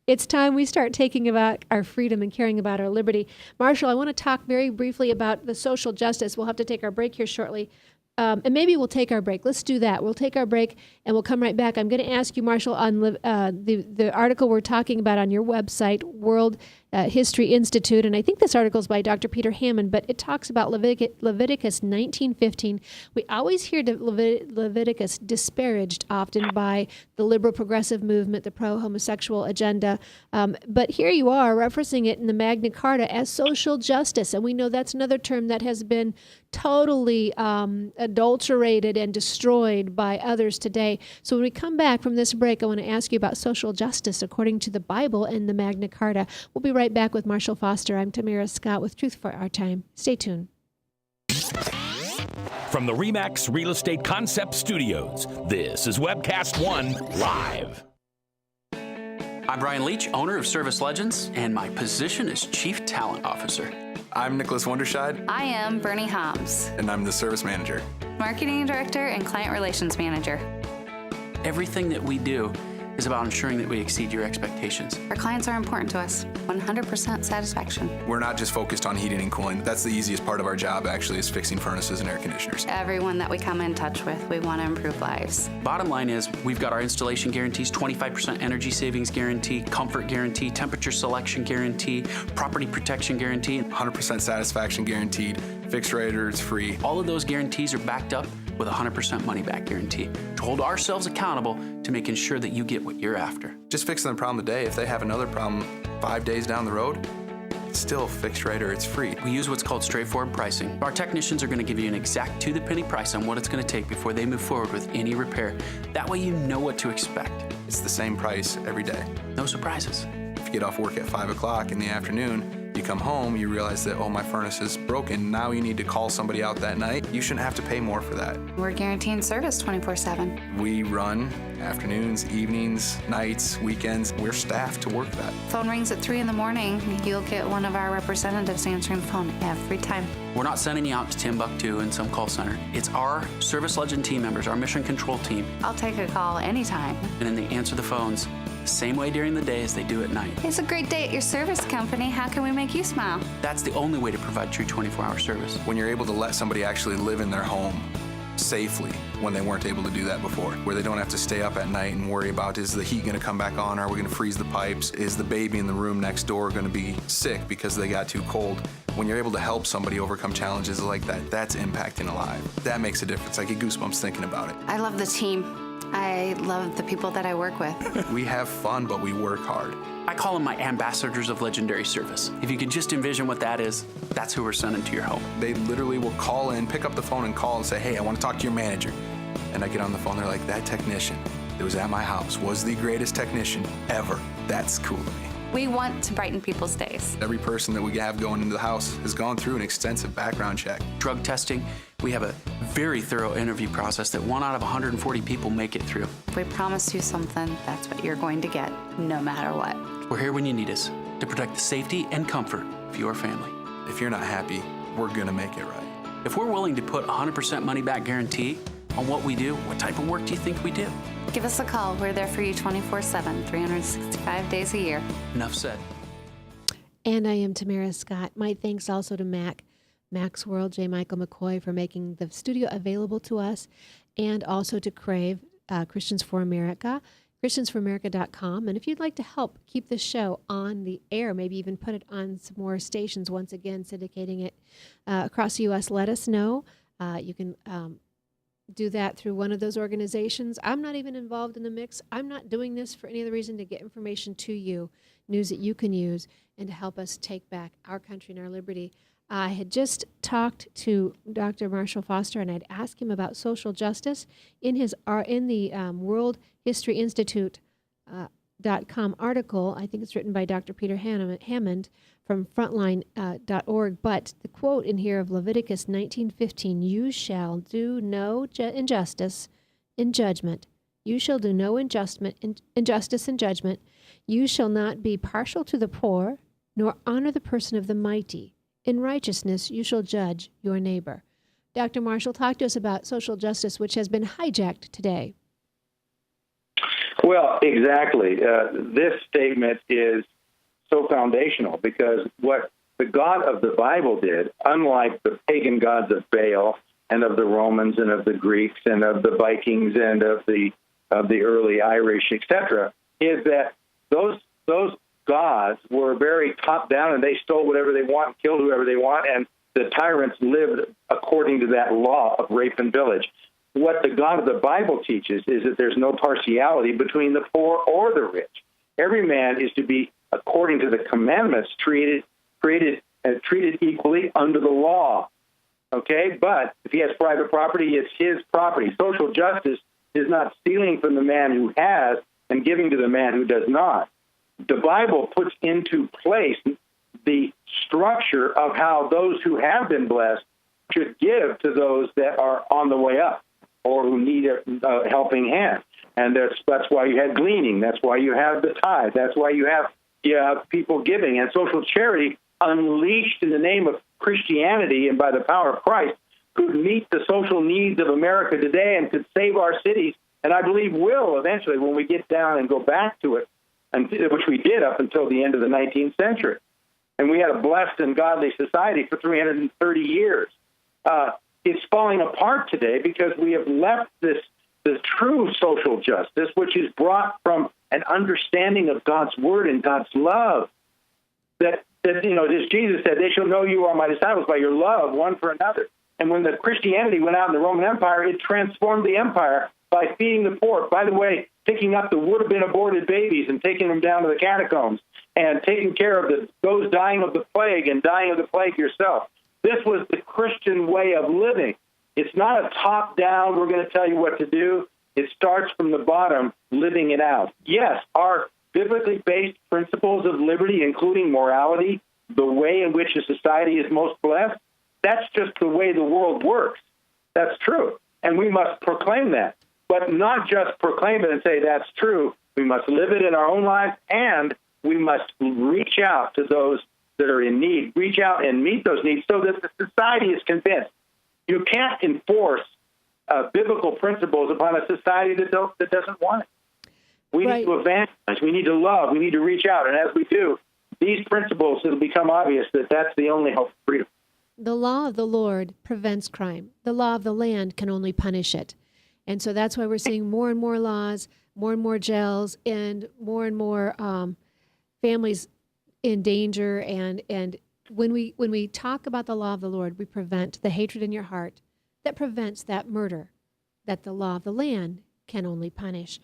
It's time we start taking about our freedom and caring about our liberty. Marshall, I want to talk very briefly about the social justice. We'll have to take our break here shortly. And maybe we'll take our break. Let's do that. We'll take our break and we'll come right back. I'm going to ask you, Marshall, on the article we're talking about on your website, World History Institute, and I think this article is by Dr. Peter Hammond, but it talks about Leviticus 19:15. We always hear Leviticus disparaged often by the liberal progressive movement, the pro-homosexual agenda, but here you are referencing it in the Magna Carta as social justice, and we know that's another term that has been totally adulterated and destroyed by others today. So when we come back from this break, I want to ask you about social justice according to the Bible and the Magna Carta. We'll be right back with Marshall Foster. I'm Tamara Scott with Truth for Our Time. Stay tuned. From the RE/MAX Real Estate Concept Studios, this is Webcast One Live. I'm Brian Leach, owner of Service Legends, and my position is Chief Talent Officer. I'm Nicholas Wonderscheid. I am Bernie Homs, And I'm the Service Manager. Marketing Director and Client Relations Manager. Everything that we do is about ensuring that we exceed your expectations. Our clients are important to us. 100% satisfaction. We're not just focused on heating and cooling. That's the easiest part of our job, actually, is fixing furnaces and air conditioners. Everyone that we come in touch with, we want to improve lives. Bottom line is, we've got our installation guarantees, 25% energy savings guarantee, comfort guarantee, temperature selection guarantee, property protection guarantee. 100% satisfaction guaranteed. Fixed rate or it's free. All of those guarantees are backed up with a 100% money-back guarantee to hold ourselves accountable to making sure that you get what you're after. Just fixing the problem today. If they have another problem 5 days down the road, it's still fixed rate or it's free. We use what's called straightforward pricing. Our technicians are going to give you an exact to-the-penny price on what it's going to take before they move forward with any repair. That way you know what to expect. It's the same price every day. No surprises. If you get off work at 5 o'clock in the afternoon, you come home, you realize that, oh, my furnace is broken. Now you need to call somebody out that night. You shouldn't have to pay more for that. We're guaranteeing service 24/7. We run afternoons, evenings, nights, weekends. We're staffed to work that. Phone rings at 3 in the morning. You'll get one of our representatives answering the phone every time. We're not sending you out to Timbuktu in some call center. It's our Service Legend team members, our mission control team. I'll take a call anytime. And then they answer the phones the same way during the day as they do at night. It's a great day at your service company. How can we make you smile? That's the only way to provide true 24-hour service. When you're able to let somebody actually live in their home safely when they weren't able to do that before, where they don't have to stay up at night and worry about, is the heat going to come back on? Are we going to freeze the pipes? Is the baby in the room next door going to be sick because they got too cold? When you're able to help somebody overcome challenges like that, that's impacting a life. That makes a difference. I get goosebumps thinking about it. I love the team. I love the people that I work with. We have fun, but we work hard. I call them my ambassadors of legendary service. If you could just envision what that is, that's who we're sending to your home. They literally will call in, pick up the phone and call and say, hey, I want to talk to your manager. And I get on the phone, they're like, that technician that was at my house was the greatest technician ever. That's cool to me. We want to brighten people's days. Every person that we have going into the house has gone through an extensive background check. Drug testing, we have a very thorough interview process that 1 out of 140 people make it through. If we promise you something, that's what you're going to get, no matter what. We're here when you need us to protect the safety and comfort of your family. If you're not happy, we're gonna make it right. If we're willing to put 100% money back guarantee on what we do, what type of work do you think we do? Give us a call. We're there for you 24/7, 365 days a year. Enough said. And I am Tamara Scott. My thanks also to Mac's World, J. Michael McCoy, for making the studio available to us, and also to Crave, Christians for America, christiansforamerica.com. And if you'd like to help keep this show on the air, maybe even put it on some more stations, once again, syndicating it across the U.S., let us know. You can do that through one of those organizations. I'm not even involved in the mix. I'm not doing this for any other reason to get information to you, news that you can use, and to help us take back our country and our liberty. I had just talked to Dr. Marshall Foster, and I'd asked him about social justice in the World History Institute .com article. I think it's written by Dr. Peter Hammond from Frontline.org. But the quote in here of Leviticus 19:15: "You shall do no injustice in judgment. You shall do no injustice in judgment. You shall not be partial to the poor, nor honor the person of the mighty. In righteousness you shall judge your neighbor." Dr. Marshall, talk to us about social justice, which has been hijacked today. Well, exactly. This statement is so foundational because what the God of the Bible did, unlike the pagan gods of Baal and of the Romans and of the Greeks and of the Vikings and of the early Irish, etc., is that those gods were very top down, and they stole whatever they want, and killed whoever they want, and the tyrants lived according to that law of rape and pillage. What the God of the Bible teaches is that there's no partiality between the poor or the rich. Every man is to be, according to the commandments, treated equally under the law. Okay? But if he has private property, it's his property. Social justice is not stealing from the man who has and giving to the man who does not. The Bible puts into place the structure of how those who have been blessed should give to those that are on the way up or who need a helping hand. And that's why you have gleaning. That's why you have the tithe. That's why you have people giving. And social charity, unleashed in the name of Christianity and by the power of Christ, could meet the social needs of America today and could save our cities. And I believe will eventually when we get down and go back to it, which we did up until the end of the 19th century. And we had a blessed and godly society for 330 years. It's falling apart today because we have left the true social justice, which is brought from an understanding of God's word and God's love. That as Jesus said, they shall know you are my disciples by your love one for another. And when the Christianity went out in the Roman Empire, it transformed the empire by feeding the poor. By the way, picking up the would-have-been aborted babies and taking them down to the catacombs and taking care of those dying of the plague and dying of the plague yourself. This was the Christian way of living. It's not a top-down, we're going to tell you what to do. It starts from the bottom, living it out. Yes, our biblically based principles of liberty, including morality, the way in which a society is most blessed, that's just the way the world works. That's true. And we must proclaim that. But not just proclaim it and say that's true. We must live it in our own lives, and we must reach out to those that are in need, reach out and meet those needs so that the society is convinced. You can't enforce biblical principles upon a society that doesn't want it. We need to evangelize. We need to love. We need to reach out. And as we do, these principles, it'll become obvious that that's the only hope for freedom. The law of the Lord prevents crime. The law of the land can only punish it. And so that's why we're seeing more and more laws, more and more jails, and more families in danger. And when we talk about the law of the Lord, we prevent the hatred in your heart that prevents that murder that the law of the land can only punish.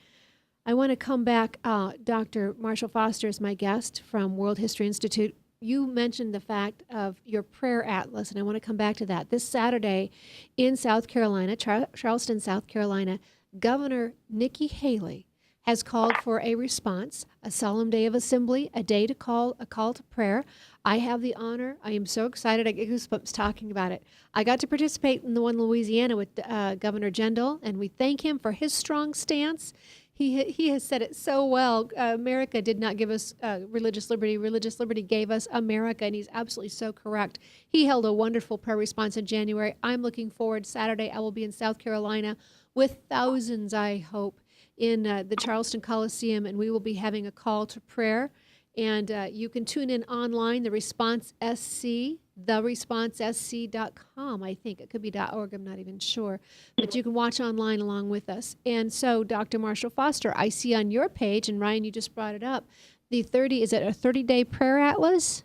I want to come back. Dr. Marshall Foster is my guest from World History Institute. You mentioned the fact of your prayer atlas, and I want to come back to that. This Saturday in South Carolina, Charleston, South Carolina, Governor Nikki Haley has called for a response, a solemn day of assembly, a call to prayer. I have the honor. I am so excited. I get goosebumps talking about it. I got to participate in the one in Louisiana with Governor Jindal, and we thank him for his strong stance. He has said it so well. America did not give us religious liberty. Religious liberty gave us America, and he's absolutely so correct. He held a wonderful prayer response in January. I'm looking forward. Saturday, I will be in South Carolina with thousands, I hope, in the Charleston Coliseum, and we will be having a call to prayer. And you can tune in online, The Response SC, theresponsesc.com, I think. It could be .org, I'm not even sure. But you can watch online along with us. And so, Dr. Marshall Foster, I see on your page, and Ryan, you just brought it up, is it a 30-day prayer atlas?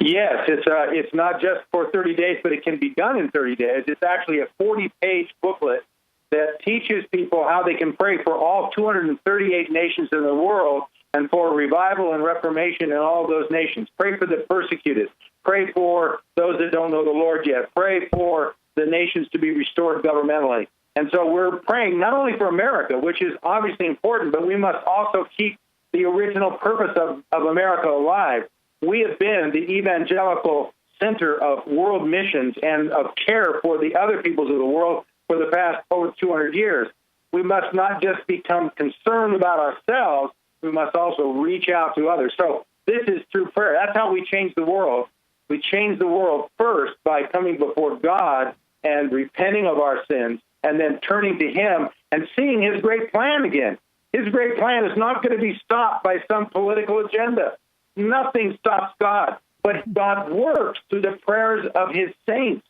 Yes, it's not just for 30 days, but it can be done in 30 days. It's actually a 40-page booklet that teaches people how they can pray for all 238 nations in the world and for revival and reformation in all those nations. Pray for the persecuted. Pray for those that don't know the Lord yet. Pray for the nations to be restored governmentally. And so we're praying not only for America, which is obviously important, but we must also keep the original purpose of America alive. We have been the evangelical center of world missions and of care for the other peoples of the world for the past over 200 years. We must not just become concerned about ourselves, we must also reach out to others. So this is through prayer. That's how we change the world. We change the world first by coming before God and repenting of our sins, and then turning to Him and seeing His great plan again. His great plan is not going to be stopped by some political agenda. Nothing stops God, but God works through the prayers of His saints.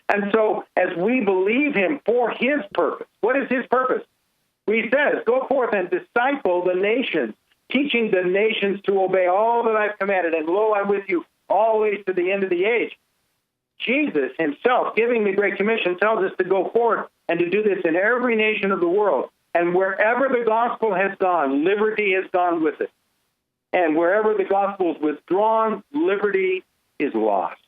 And so as we believe Him for His purpose, what is His purpose? He says, go forth and disciple the nations, teaching the nations to obey all that I've commanded, and lo, I'm with you always to the end of the age. Jesus Himself, giving the Great Commission, tells us to go forth and to do this in every nation of the world. And wherever the gospel has gone, liberty has gone with it. And wherever the gospel is withdrawn, liberty is lost.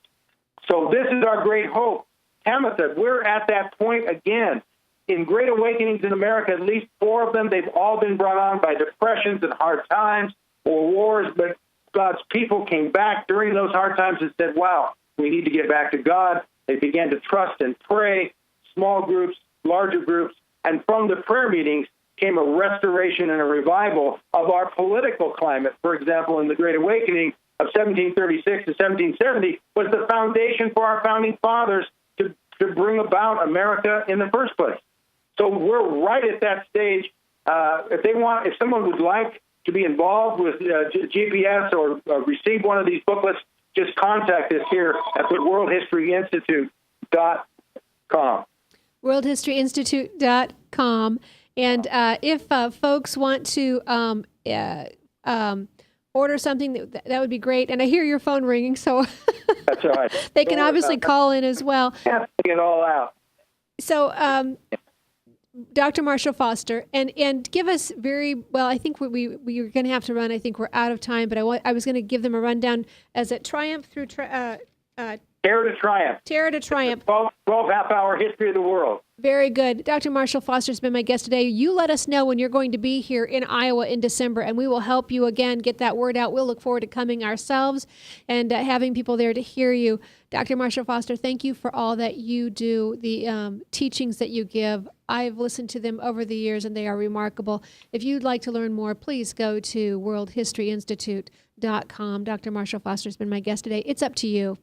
So this is our great hope. Tamitha, we're at that point again. In Great Awakenings in America, at least 4 of them, they've all been brought on by depressions and hard times or wars, but God's people came back during those hard times and said, wow, we need to get back to God. They began to trust and pray, small groups, larger groups, and from the prayer meetings came a restoration and a revival of our political climate. For example, in the Great Awakening of 1736 to 1770 was the foundation for our founding fathers to bring about America in the first place. So we're right at that stage. If someone would like to be involved with GPS or receive one of these booklets, just contact us here at the worldhistoryinstitute.com. worldhistoryinstitute.com. And if folks want to order something, that would be great. And I hear your phone ringing, so that's all right. They can obviously call in as well. Yeah, it all out. So, Dr. Marshall Foster, and give us I think we are going to have to run. I think we're out of time, but I was going to give them a rundown as a triumph through Terror to Triumph. Terror to Triumph. 12 half-hour history of the world. Very good. Dr. Marshall Foster has been my guest today. You let us know when you're going to be here in Iowa in December, and we will help you again get that word out. We'll look forward to coming ourselves and having people there to hear you. Dr. Marshall Foster, thank you for all that you do, the teachings that you give. I've listened to them over the years, and they are remarkable. If you'd like to learn more, please go to worldhistoryinstitute.com. Dr. Marshall Foster has been my guest today. It's up to you.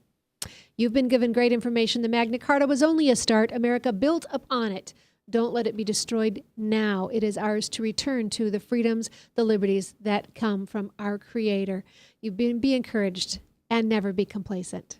You've been given great information. The Magna Carta was only a start. America built upon it. Don't let it be destroyed now. It is ours to return to the freedoms, the liberties that come from our Creator. Be encouraged and never be complacent.